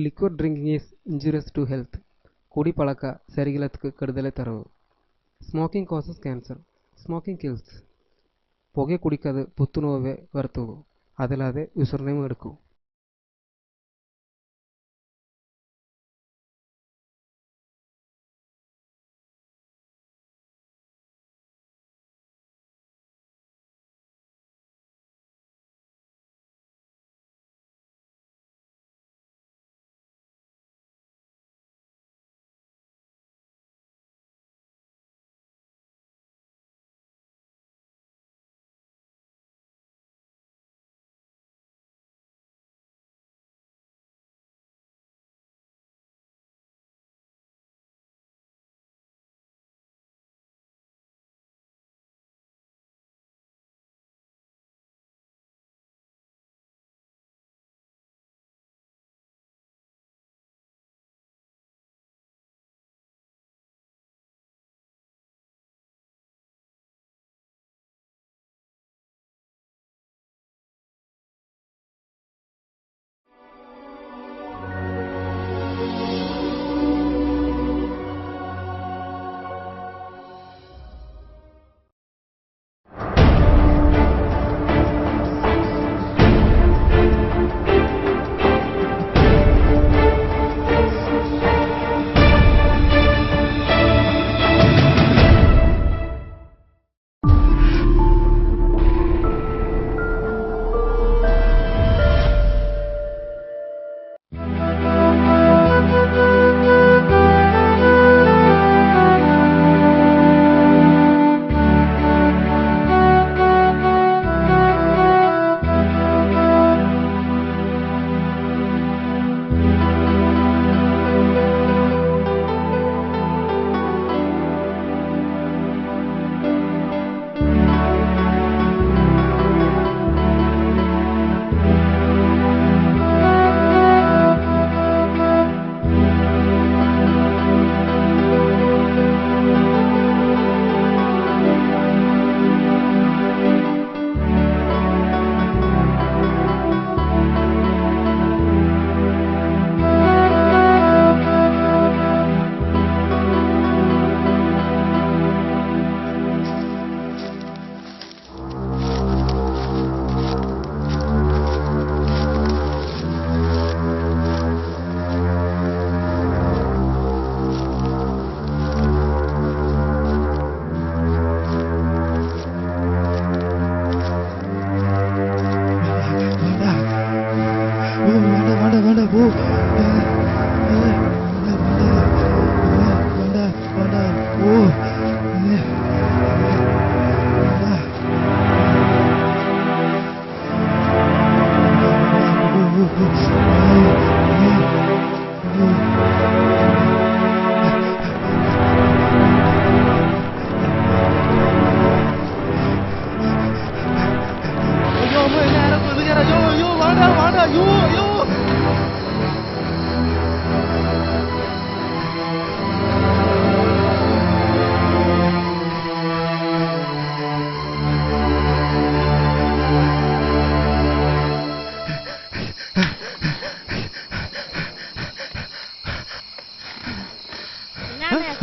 Liquid drinking is injurious to health. ಕುಡಿಪಳಕ ಶರೀರಕ್ಕೆ ಕೆಡುದಲೆ ತರವು. Smoking causes cancer. Smoking kills. പുകെ കുടിക്കാതെ പുത്തുനോവെ വരുത്തുക. അതല്ലാതെ യൂസർനെയിം എടുക്കൂ.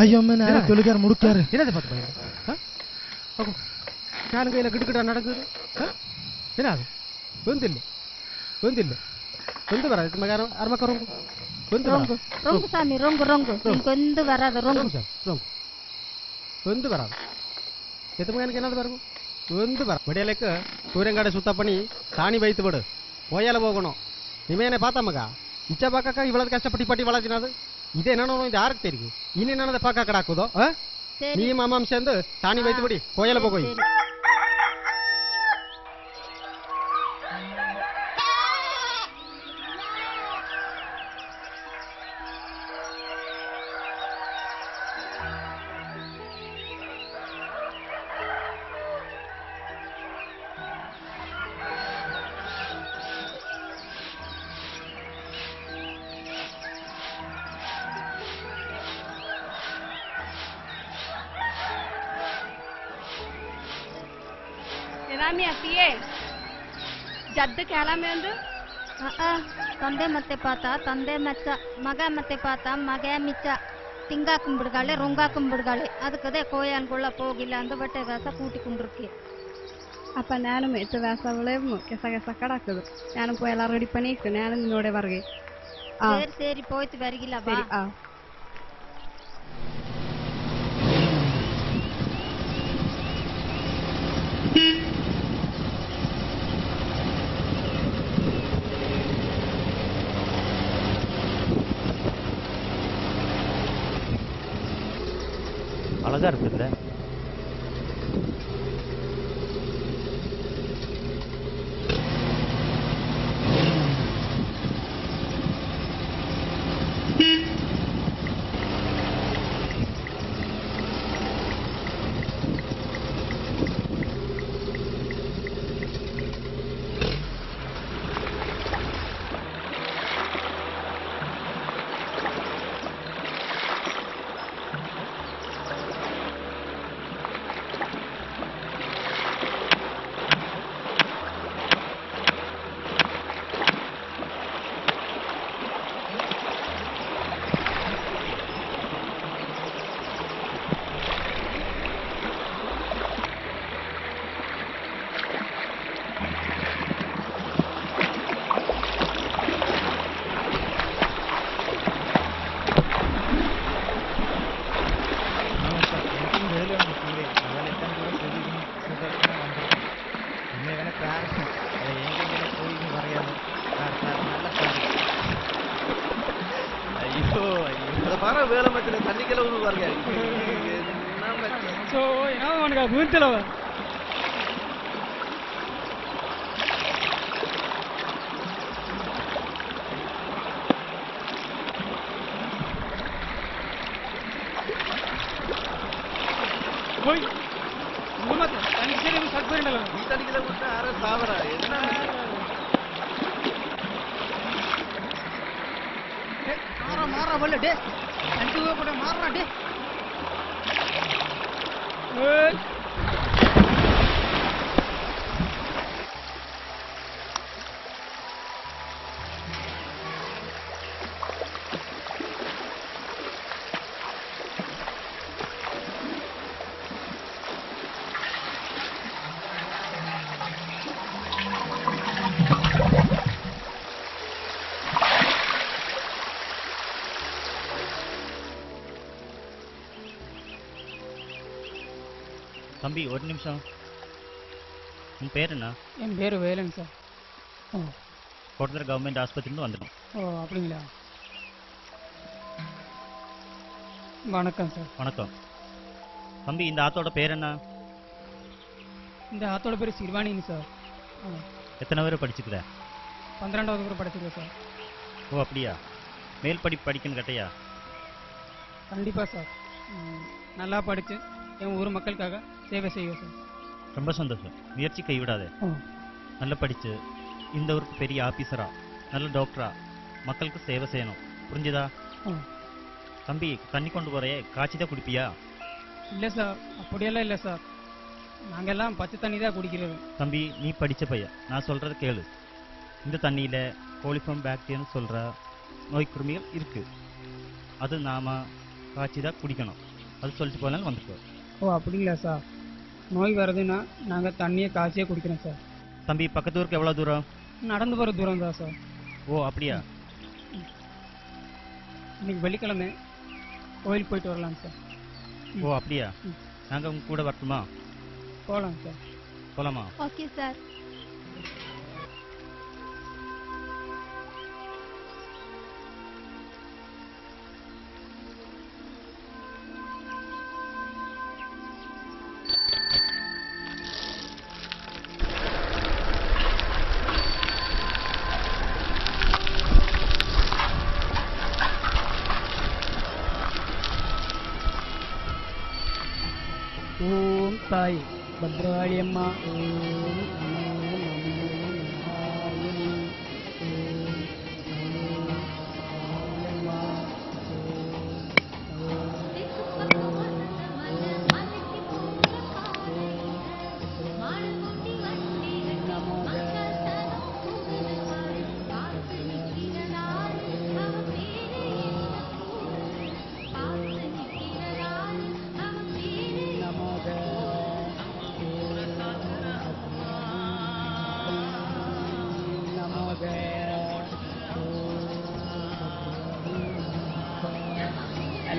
ஐயோ அம்மா நேரம் தொழுகார் முடுக்காரு. என்னது பார்த்து பையன் காலம் கையில் கிட்டுக்கிட்டா நடக்குது. என்னது ಬಂದಿಲ್ಲ ಬಂದಿಲ್ಲ ಬಂದು ಬರ ಅರ್ಮಕ ರೋಂಗು ಬಂದು ರೋಂಗು ರೋಂಗು ಸ್ವಾಮಿ ರೋಂಗು ರೋಂಗು ನಿಂಗೊಂದು ಬರದ ರೋಂಗು ರೋಂಗು ಬಂದು ಬರದು எத்தனை எனக்கு என்னது பாருங்க வந்து வர விடையலைக்கு சூரியங்காடை சுத்தா பண்ணி சாணி வைத்து விடு போயால போகணும் இவன் என்னை பார்த்தாமக்கா இச்சா பார்க்காக்கா இவ்வளவு கஷ்டப்பட்டு பட்டி வளர்த்தினது இது என்னன்னு இது யாருக்கு தெரியும் இனி என்னதை பார்க்க கிடாக்குதோ நீ மாமாம் சேர்ந்து சாணி வைத்து விடி போயால போய் रामी आती है जद कहला में अंदर ತಂದೆ ಮತ್ತೆ ಪಾತ ತಂದೆ ಮೆಚ್ಚ, ಮಗ ಮತ್ತೆ ಪಾತ ಮಗ ಮಿಚ್ಚ, ತಿಂಗಾ ಕುಂಬಿಡ್ಗಾಳೆ ರುಂಗಾ ಕುಂಬಿಡ್ಗಾಳೆ, ಅದಕ್ಕದೇ கோயான்குள்ள போகில்ல அந்த பட்டை வேச கூட்டிக்கொண்டிருக்கு. அப்போ நானும் எட்டு வேசாவிலேயும் கெச கெச கிடக்குது. நானும் போய் எல்லாம் ரெடி பண்ணிட்டு நானும் என்னோட வருகை. சரி சரி போய்த்து வருகில்ல வா. சரி. அழகா இருக்குல்ல. தம்பி ஒரு நிமிஷம், உன் பேர் என்ன? என் பேர் வேலன் சார். கோட்டத்தர கவர்மெண்ட் ஆஸ்பத்திரியிருந்து வந்துடும். ஓ அப்படிங்களா? வணக்கம் சார். வணக்கம் தம்பி, இந்த ஆத்தோட பேர் என்ன? இந்த ஆத்தோட பேர் சிறுவாணிங்க சார். எத்தனை பேர் படிச்சுக்கிற? 12வது பேர் படிச்சுக்கிறேன் சார். ஓ அப்படியா? மேல் படிப்பு படிக்கணும் கேட்டையா? கண்டிப்பாக சார். நல்லா படித்து என் ஊர் மக்களுக்காக சேவை செய்வேன் சார். ரொம்ப சந்தோஷம். முயற்சி கைவிடாதே. நல்லா படித்து இந்த ஊருக்கு பெரிய ஆஃபீஸரா நல்ல டாக்டரா மக்களுக்கு சேவை செய்யணும், புரிஞ்சுதா? தம்பி, தண்ணி கொண்டு போறையே, காய்ச்சி தான் குடிப்பியா? இல்லை சார், அப்படியெல்லாம் இல்லை சார். நாங்கெல்லாம் பச்சை தண்ணி தான் குடிக்கிறது. தம்பி, நீ படித்த பையன், நான் சொல்கிறத கேளு. இந்த தண்ணியில் கோலிஃபார்ம் பாக்டீரியான்னு சொல்கிற நோய் கிருமிகள் இருக்குது. அது நாம் காய்ச்சி தான் குடிக்கணும். அது சொல்லிட்டு போனாலும் வந்துருக்கோம். ஓ அப்படிங்களா சார்? நோய் வருதுன்னா நாங்கள் தண்ணியை காய்ச்சியே குடிக்கிறோம் சார். தம்பி, பக்கத்து ஊருக்கு எவ்வளோ தூரம்? நடந்து போகிற தூரம் தான் சார். ஓ அப்படியா? இன்னைக்கு வெள்ளிக்கிழமை கோயில் போயிட்டு வரலாம் சார். ஓ அப்படியா? நாங்கள் உங்க கூட வரட்டுமா? போகலாம் சார். போகலாமா? Okay sir. ஓம் தாய் பத்ராளி அம்மா. ஓம் நமோ நாராயணி. ஓம் அம்மா.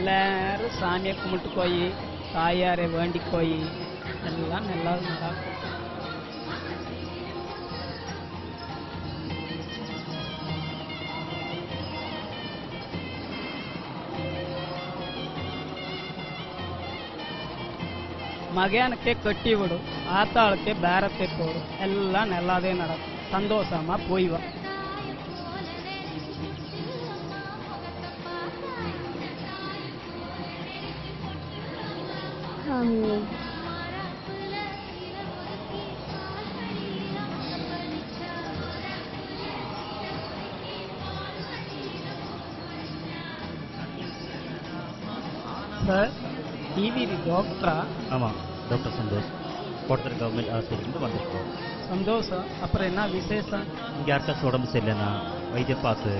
எல்லாரும் சாமியை கும்பிட்டு போய் தாயாரை வேண்டி போய் எல்லாம் நல்லா நடக்கும். மகனுக்கே கட்டி விடும், ஆத்தாளுக்கே பேரத்தை போடும், எல்லாம் நல்லாதே நடக்கும். சந்தோஷமா போய் வா. ஆமீன். சார் டிவி டாக்டரா? ஆமாம், டாக்டர் சந்தோஷ், கோட்டத்தர் கவர்மெண்ட் ஹாஸ்பிட்டலுக்கு வந்திருக்கோம். சந்தோஷம். அப்புறம் என்ன விசேஷம்? இங்கே யாருக்காச்சும் உடம்பு சரியில்லைன்னா வைத்தியம் பார்த்து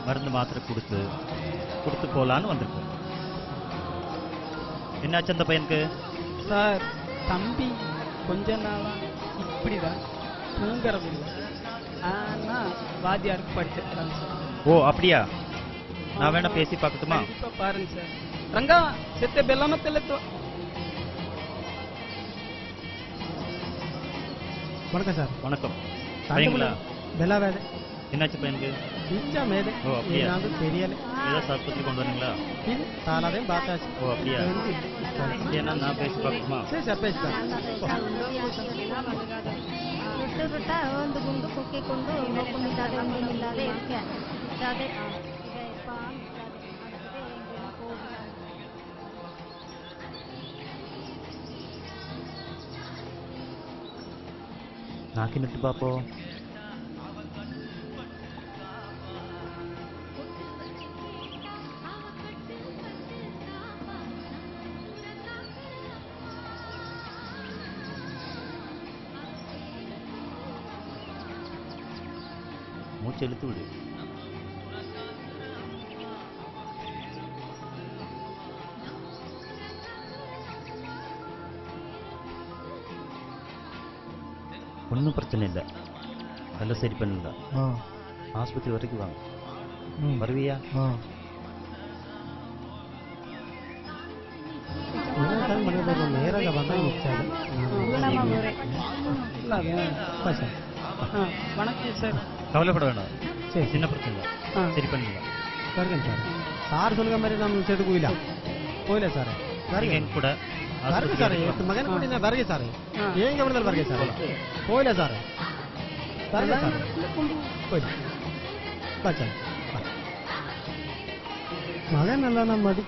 மருந்து மாத்திரை கொடுத்து போகலான்னு வந்திருக்கோம். என்னாச்சு அந்த பையனுக்கு? சார் தம்பி கொஞ்ச நாளா இப்படிதான், தூங்குறதில்லை. ஆனால் வாத்தியாருக்கு படிச்சிருக்கிறாங்க சார். ஓ அப்படியா? நான் வேணா பேசி பார்க்கட்டுமா? கண்டிப்பா பாருங்க சார். ರಂಗ ಸೆತ್ತೆ ಬೆಲ್ಲ ಮತ್ತೆಲ್ಲತ್ತು. வணக்கம் சார். வணக்கம். சரிங்களா? பெல்லா வேதை என்னாச்சு பையனுக்கு? கொஞ்சம் மேதை. ஓ அப்படியா? தெரியல. ஏதாவது ஆஸ்பத்திரி கொண்டு வரீங்களா? இது தாளாதையும் பார்த்தாச்சு. ஓ அப்படியா? ஏன்னா நான் பேசி பார்க்கணுமா? சரி சார், பேசிட்டேன். விட்டு விட்டா வந்து குண்டு கொக்கி கொண்டு நோக்கம் இல்லாத ஒன்றும் இல்லாத இருக்கேன். இல்லாத నాకినట్టు పాపో. மூச்செழுத்து விடு. ஒன்றும் பிரச்சனை இல்லை, எல்லாம் சரி பண்ணிடலாம். ஆஸ்பத்திரி வரைக்கும் வாங்க. வருவியா? நேராக வந்தால் வணக்கம் சார். கவலைப்பட வேண்டாம், சரி, சின்ன பிரச்சனை இல்லை, சரி பண்ணிடலாம். வருங்க சார். சார் சொல்லுங்க மாதிரி நம்ம சேர்த்து போயில சார். நீங்கள் எங்க கூட வருங்க சார், மகன் கூட நான் வருங்க சார். ஏன் கவனிதல் வருங்க சார். போயில சார், வருங்க சார். போயிடு சார். மகன் நல்லா நம்ம மதி.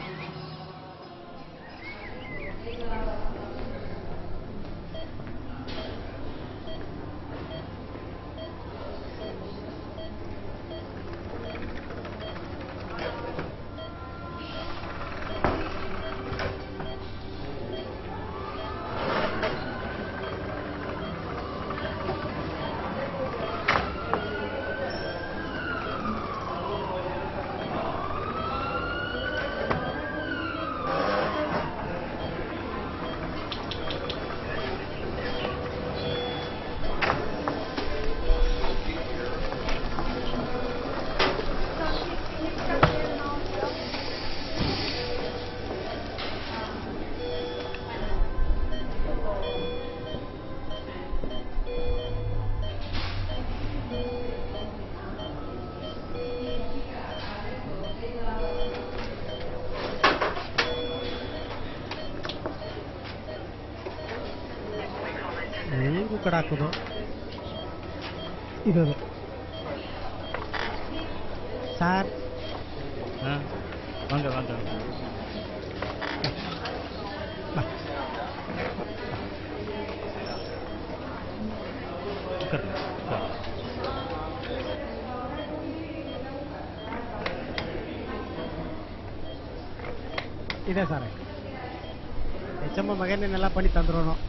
ಹೇಗೂ ಕಡೆ ಹಾಕೋದು ಇದು சார். வாங்க வாங்க. ಇದೆ சார், HM மகனெல்லாம் பண்ணி தந்துடணும்.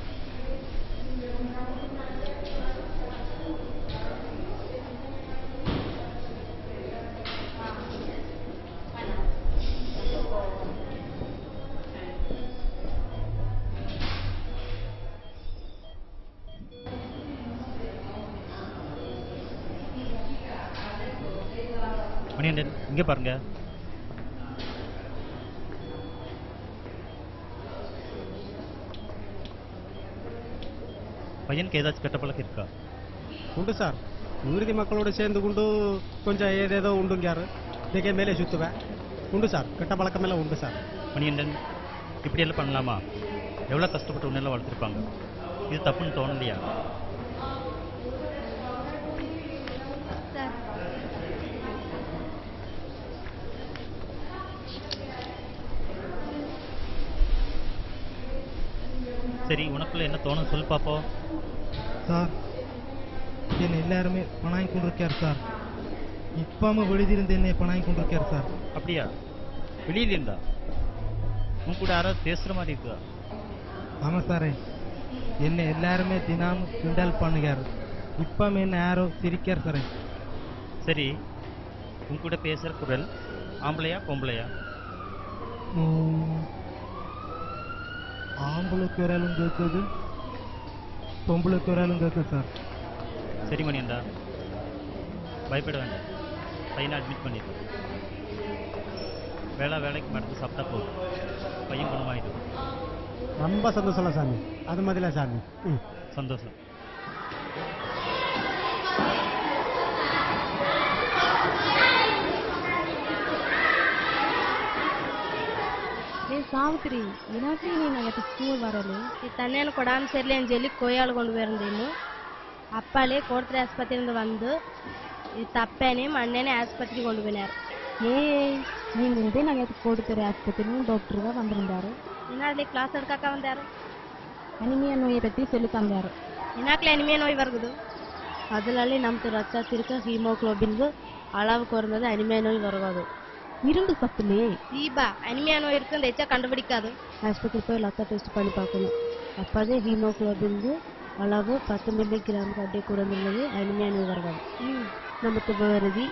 மணிகண்டன், இங்கே பாருங்க. பையனுக்கு ஏதாச்சும் கெட்ட பழக்கம் இருக்கா? உண்டு சார். விருதி மக்களோடு சேர்ந்து கொண்டு கொஞ்சம் ஏதேதோ உண்டுங்காரு. இதுக்கே மேலே சுற்றுவேன். உண்டு சார், கெட்ட பழக்கமெல்லாம் உண்டு சார். மணிகண்டன், இப்படியெல்லாம் பண்ணலாமா? எவ்வளோ கஷ்டப்பட்டு உன்னெல்லாம் வளர்த்துருப்பாங்க. இது தப்புன்னு தோணலையா? சார் சரி, உனக்குள்ள என்ன தோணும் சொல்லு பாப்போம். சார், என்னை எல்லாருமே பணாங்கி கொண்டிருக்கார் சார். இப்பாம வெளியிலிருந்து என்னை பணாங்கி கொண்டிருக்கார் சார். அப்படியா? வெளியில இருந்தா உன் கூட யாராவது பேசுற மாதிரி இருக்குதா? ஆமாம் சாரே, என்னை எல்லாருமே தினமும் கிண்டல் பண்ணுகிறார். இப்பாம என்ன யாரோ சிரிக்கார் சாரே. சரி, உன் கூட பேசுற குரல் ஆம்பளையா பொம்பளையா? ஆம்பளுக்கு வராலும் கேட்குது, பொம்பளுக்கு வராலும் கேட்குது சார். சரி மணியண்டா, பயப்பட வேண்டாம். பையனை அட்மிட் பண்ணிடுறோம். வேலைக்கு மருந்து சாப்பிட்டா போதும், பையன் குணமாயிடும். ரொம்ப சந்தோஷம் சாமி. அது மாதிரில சாமி. சந்தோஷம். సావిత్రి వినాటి నేను అటు స్కూల్ వరలు ಈ ತನ್ನೇನು ಕೊಡಾಮ ಸೇರ್ಲಿ ಅಂತ ಹೇಳಿ ಕೊಯ್ಯಾಳ್ಕೊಂಡು ಬರಂದೇನು ಅಪ್ಪಳೇ ಕೋಡ್ತ್ರೆ ಆಸ್ಪತ್ರೆಯಿಂದ ಬಂದು ಈ ತಪ್ಪೇನೆ ಮಣ್ಣೇನೆ ಆಸ್ಪತ್ರೆಗೆ ಕೊಂಡು போனார். నేను ఇదే నాకు కోడుతరే ఆసుపత్రిలో డాక్టర్గా வந்திருந்தாரு. ಇನ್ನಾದ್ಲಿ ಕ್ಲಾಸ್ எடுக்காக்க வந்தாரு. அனிமியா நோயை பற்றி சொல்லி தந்தாரு. ಇನ್ನಾಕ್ಲೆ ಅನಿಮಿಯಾ ನೋಯ್ ಬರುವುದು. ಅದರಲ್ಲಿ ನಮ್ಮ ರಕ್ತತಿರ್ಕ ஹீமோகுளோபின் அளவு குறைந்தது அனிமியா நோய் வருவது. இரும்பு சத்துலே தீபா அனிமியா நோய் இருக்குன்னு எச்சா கண்டுபிடிக்காது. ஆஸ்பத்திரி போய் ரத்த டெஸ்ட் பண்ணி பார்க்கணும். அப்போதே ஹீமோகுளோபின் அளவு 10 மில்லிகிராம் அப்படியே குறைந்துள்ளது அனிமியா நோய் வருவது. நமக்கு வருதி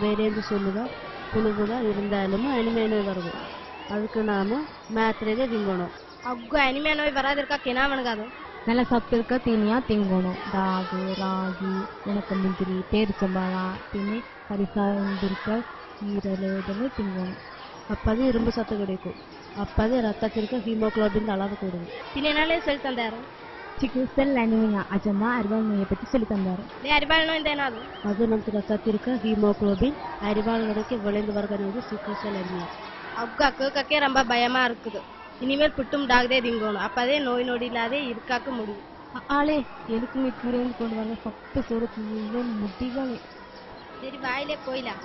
வேறேந்து சொல்லுதா புழுவுதா இருந்தாலும் அனிமியா நோய் வருது. அதுக்கு நாம மாத்திரையை திங்கணும். ಅಗ್ಗು ಅನಿಮಿಯಾ ನೋಯ್ ಬರಾದಿರ್ಕಾಕ ಏನಾವಣಗಾದು? நல்ல சத்து இருக்க தீனியா திங்கணும். ராகு ராகி உனக்கு முந்திரி பேரிச்சம்பழம் பின்னே கரிசாயிருக்க கீரல் இதெல்லாம் திங்கணும். அப்போதே இரும்பு சத்து கிடைக்கும். அப்போதே ரத்தத்திற்கு ஹீமோகுளோபின் அளவு கூடும். பின்னாலே சொல்லி தந்தாரு. சிகிச்சல் அனிமியா அஜமா அரிவாள் நோயை பற்றி சொல்லி தந்தாரு. அரிவாள் நோய் ஏனாது? அது நமக்கு ரத்தத்திற்கு ஹீமோகுளோபின் அரிவாள்களுக்கு விளைந்து வருகிறது சிகிச்சல் அனிமியா. அக்கா கேட்கக்கே ரொம்ப பயமா இருக்குது. இனிமேல் புட்டும் டாக்டே திங்கணும். அப்பதே நோய் நொடி இல்லாதே இருக்காக்க முடியும். ஆளே எனக்கு நீ கீரைந்து கொண்டு வர சத்து சோறு முடிகளே. சரி வாயிலே போயிலா.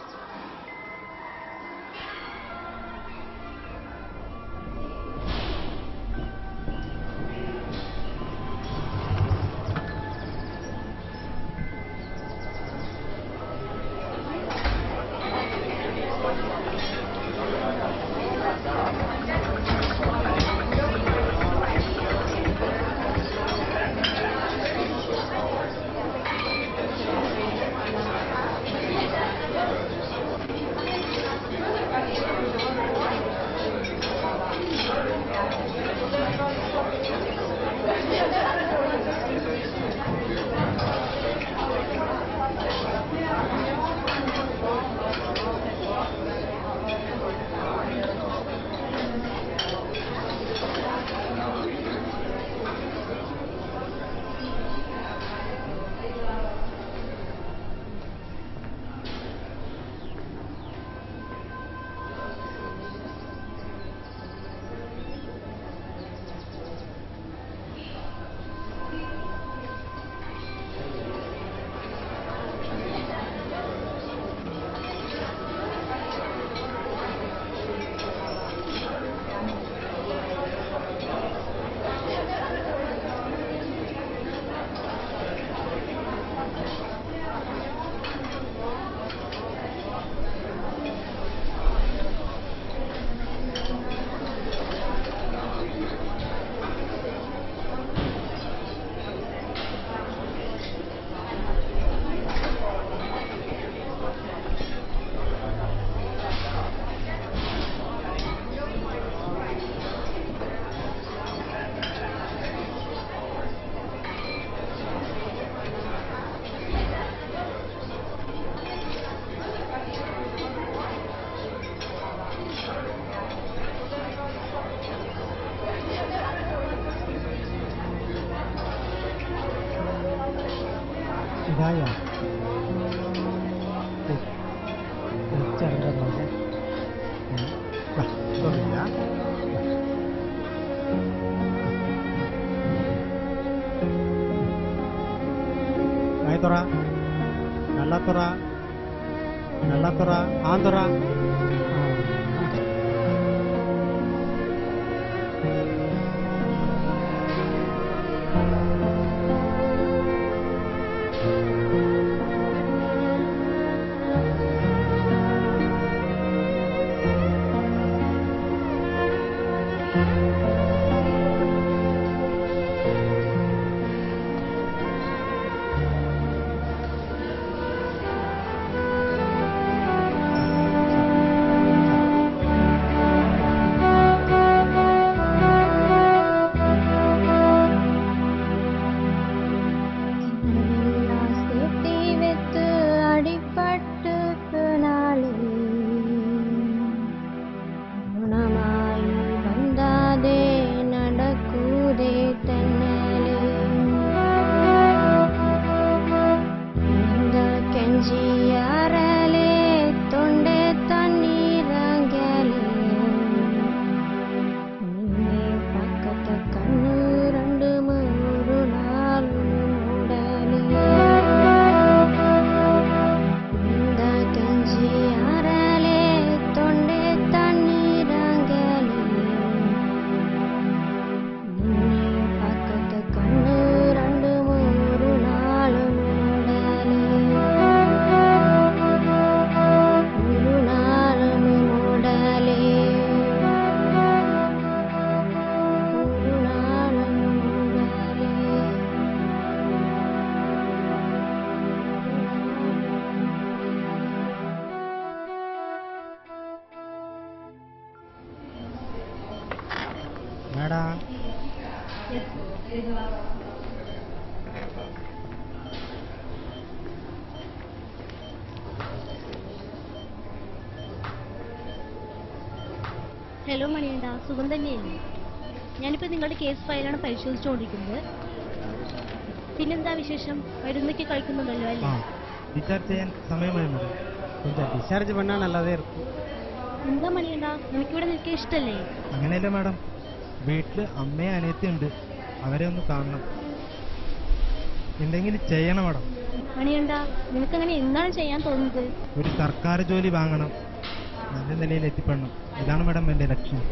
இதாயா வச்சிருந்தா சொல்லுங்க ஆಯ್ತೋರಾ ನಲ್ಲತೋರಾ ನಲ್ಲತೋರಾ ಆಂದೋರಾ மேடம் ഹലോ മണിയണ്ട, സുഖം തന്നെയല്ലേ? ഞാനിപ്പോൾ നിങ്ങളുടെ കേസ് ഫയലാണ് പരിശോധിച്ചുകൊണ്ടിരിക്കുന്നത്. പിന്നെന്താ വിശേഷം? മരുന്നൊക്കെ കഴിക്കുന്നുണ്ടല്ലോ അല്ലേ? ഡിസ്ചാർജ് ചെയ്യാൻ സമയമായി മേഡം. கொஞ்சம் டிஸ்சார்ஜ் பண்ணால் நல்லாதே இருக்கும். എന്താ മണിയണ്ട, നിനക്കിവിടെ നിൽക്കാൻ ഇഷ്ടല്ലേ? അങ്ങനെയല്ല മേഡം, വീട്ടിൽ അമ്മയും അനിയത്തിയുണ്ട്, അവരെ ഒന്ന് കാണണം. എന്തെങ്കിലും ചെയ്യണം മേഡം. മണിയണ്ട, നിനക്കങ്ങനെ എന്താണ് ചെയ്യാൻ തോന്നുന്നത്? ഒരു സർക്കാർ ജോലി വാങ്ങണം, നല്ല നിലയിൽ എത്തിപ്പെടണം. ഇതാണ് മേഡം എൻ്റെ ലക്ഷ്യം.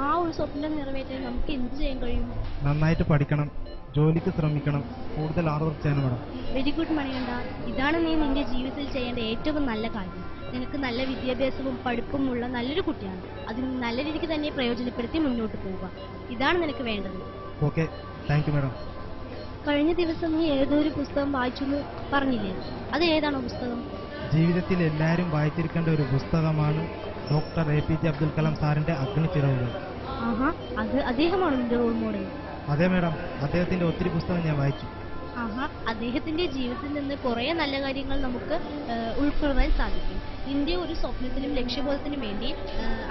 ആ ഒരു സ്വപ്നം നിറവേറ്റാൻ നമുക്ക് എന്ത് ചെയ്യാൻ കഴിയും? നന്നായിട്ട് പഠിക്കണം, ജോലിക്ക് ശ്രമിക്കണം, കൂടുതൽ ഹാർഡ് വർക്ക് ചെയ്യണം മേഡം. വെരി ഗുഡ് മണിയണ്ട, ഇതാണ് നീ നിന്റെ ജീവിതത്തിൽ ചെയ്യേണ്ട ഏറ്റവും നല്ല കാര്യം. നിനക്ക് നല്ല വിദ്യാഭ്യാസവും പഠിപ്പുമുള്ള നല്ലൊരു കുട്ടിയാണ്. അതിന് നല്ല രീതിക്ക് തന്നെ പ്രയോജനപ്പെടുത്തി മുന്നോട്ട് പോവുക. ഇതാണ് നിനക്ക് വേണ്ടത്. Okay, thank you madam. കഴിഞ്ഞ ദിവസം നീ ഏതോ ഒരു പുസ്തകം വായിച്ചെന്ന് പറഞ്ഞില്ലേ? അത് ഏതാണോ പുസ്തകം? ജീവിതത്തിൽ എല്ലാവരും വായിച്ചിരിക്കേണ്ട ഒരു പുസ്തകമാണ് ഡോക്ടർ APJ അബ്ദുൽ കലാം സാറിൻ്റെ അഗ്നിച്ചിറകുകൾ. ആഹാ, അത് അദ്ദേഹമാണോ നിന്റെ റോൾ മോഡൽ? അതെ മേഡം, അദ്ദേഹത്തിൻ്റെ ഒത്തിരി പുസ്തകം ഞാൻ വായിച്ചു. ആഹാ, അദ്ദേഹത്തിന്റെ ജീവിതത്തിൽ നിന്ന് കുറേ നല്ല കാര്യങ്ങൾ നമുക്ക് ഉൾക്കൊള്ളാൻ സാധിക്കും. നിന്റെ ഒരു സ്വപ്നത്തിനും ലക്ഷ്യബോധത്തിനും വേണ്ടി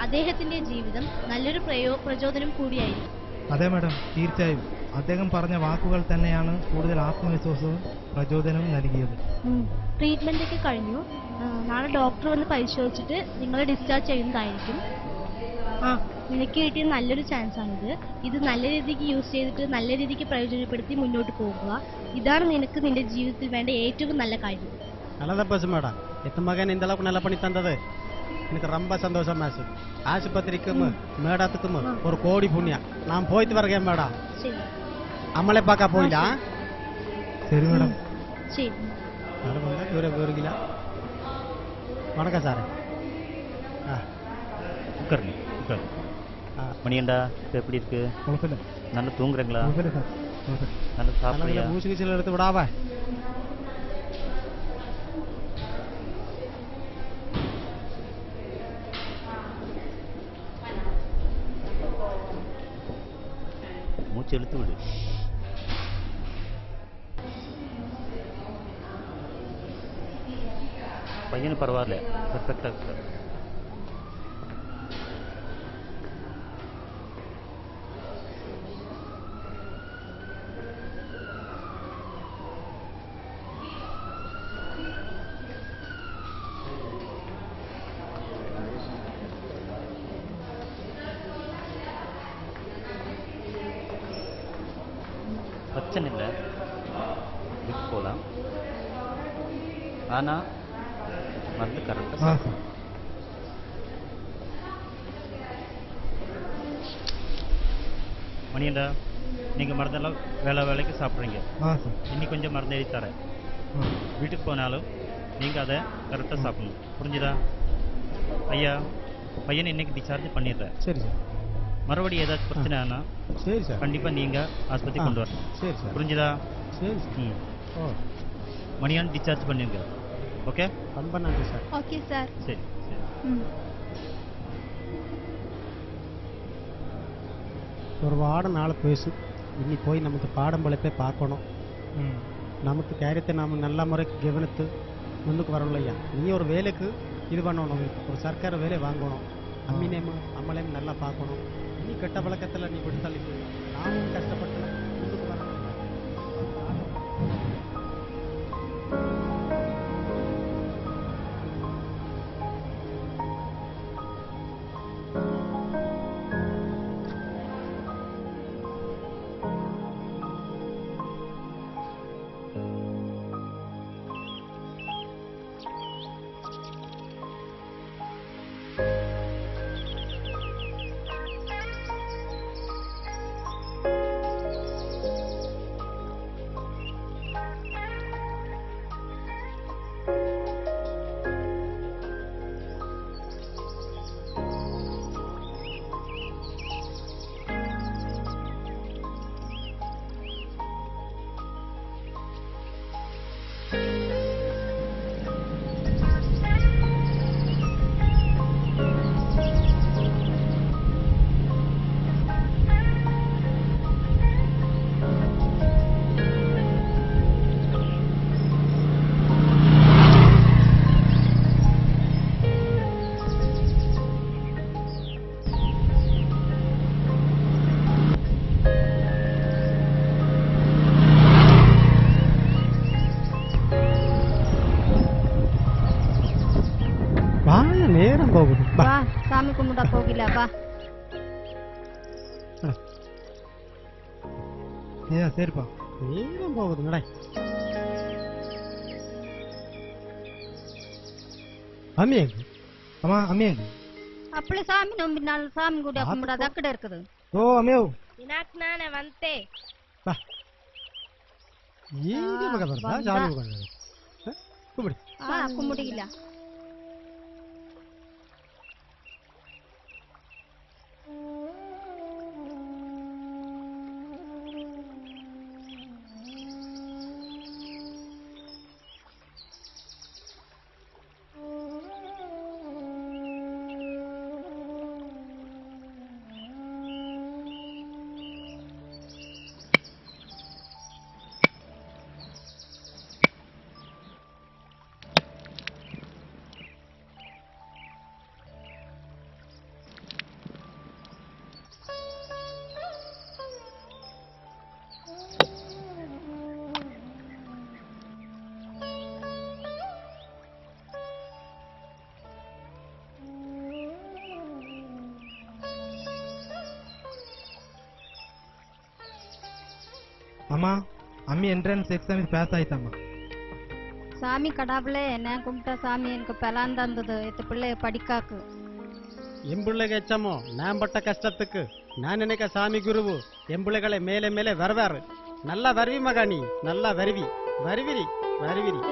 അദ്ദേഹത്തിന്റെ ജീവിതം നല്ലൊരു പ്രചോദനം കൂടിയായിരിക്കും. അതെ മേഡം, തീർച്ചയായും അദ്ദേഹം പറഞ്ഞ വാക്കുകൾ തന്നെയാണ് കൂടുതൽ ആത്മവിശ്വാസവും പ്രചോദനവും നൽകിയത്. ട്രീറ്റ്മെന്റ് ഒക്കെ കഴിഞ്ഞു. നാളെ ഡോക്ടർ വന്ന് പരിശോധിച്ചിട്ട് നിങ്ങളെ ഡിസ്ചാർജ് ചെയ്യുന്നതായിരിക്കും. ആ, നിനക്ക് കിട്ടിയ നല്ലൊരു ചാൻസ് ആണിത്. ഇത് നല്ല രീതിക്ക് യൂസ് ചെയ്തിട്ട് നല്ല രീതിക്ക് പ്രയോജനപ്പെടുത്തി മുന്നോട്ട് പോകുക. ഇതാണ് നിനക്ക് നിന്റെ ജീവിതത്തിൽ വേണ്ട ഏറ്റവും நல்ல காரியம். நல்லதா பேசு மேடம். எத்த மகன் இந்த அளவுக்கு நல்லா பண்ணி தந்தது எனக்கு ரொம்ப சந்தோஷம் மேசு. ஆஸ்பத்திரிக்கும் மேடத்துக்கும் ஒரு கோடி புண்ணியம். நான் போயிட்டு வரேன் மேடம். சரி, அம்மளை பார்க்க போயிடலாம். சரி மேடம். சரி, நாளை வந்து ஒரு வணக்கம் சார். உட்காருங்க உட்காரு. மணியண்டா, இப்போ எப்படி இருக்கு? குழப்பமில்லை. நல்லா தூங்குறீங்களா? குழப்பமில்லை சார். நல்லா சாப்பிடுறியா? மூச்சு கீச்சல் எடுத்து விடாவ. மூச்சு இழுத்து விடு. பையனு பரவாயில்ல, பெர்ஃபெக்டா இருக்கு. பிரச்சனை இல்லை, விட்டு போகலாம். ஆனால் மருந்து கரெக்டாக மணியண்டா, நீங்கள் மருந்தெல்லாம் வேலைக்கு சாப்பிட்றீங்க. இன்னி கொஞ்சம் மருந்து எழுதி தரேன். வீட்டுக்கு போனாலும் நீங்கள் அதை கரெக்டாக சாப்பிடணும், புரிஞ்சுதா? ஐயா, பையனை இன்னைக்கு டிஸ்சார்ஜ் பண்ணிடுறேன். சரி சார். மறுபடியும் ஏதாச்சும் பிரச்சனை ஆனால் சரி சார், கண்டிப்பாக நீங்கள் ஆஸ்பத்திரி கொண்டு வரணும். சரி சார். புரிஞ்சுதா? சரி. ஓ, மணியான் டிஸ்சார்ஜ் பண்ணிருங்க. ஓகே, ரொம்ப நன்றி சார். Okay sir. சரி சரி. ഒരുപാട് നാൾ പേസു ഇനി പോയി നമുക്ക് പാഠം വെളുപ്പേ பார்க்கணும். நமக்கு காரியத்தை நாம் நல்ல முறைக்கு கவனித்து முன்னுக்கு வரணும் ஐயா. நீ ஒரு வேலைக்கு இது பண்ணணும், ஒரு சர்க்கார் வேலை வாங்கணும், அம்மினேம் அம்மளையும் நல்லா பார்க்கணும். நீ கெட்ட பழக்கத்தில் நீ விட்டு தள்ளி போய் நாமும் கஷ்டப்பட்டு முன்னுக்கு வரணும். நேரம் போகுது. வா, சாமி கும்பிட போகல. வா. சரிப்பா, நேரம் போகுது. நடை. அம்மியா அம்மா, அம்மியா அப்படி சாமி நம்பினால் சாமி கூட கும்பிடாத அக்கட இருக்குது. ஓ அம்மியோ, இனாக் நானே வந்தே. பா ஏங்க மக வரதா சாமி கும்பிடு. கும்பிடு. கும்பிடில. அம்மா, அம்மி என்ட்ரன்ஸ் எக்ஸாம் பாஸ் ஆயிட்டாமா. சாமி கடவுளே, நான் கும்பிட்ட சாமி எனக்கு பலான் தந்தது. எத்த பிள்ளைய படிக்காக்கு என் பிள்ளைக்கு எச்சமோ நான் பட்ட கஷ்டத்துக்கு நான் நினைக்க சாமி குருவு என் பிள்ளைகளை மேலே மேலே வருவாரு. நல்லா வருவி மகா, நீ நல்லா வருவி வருவிரி வருவிரி.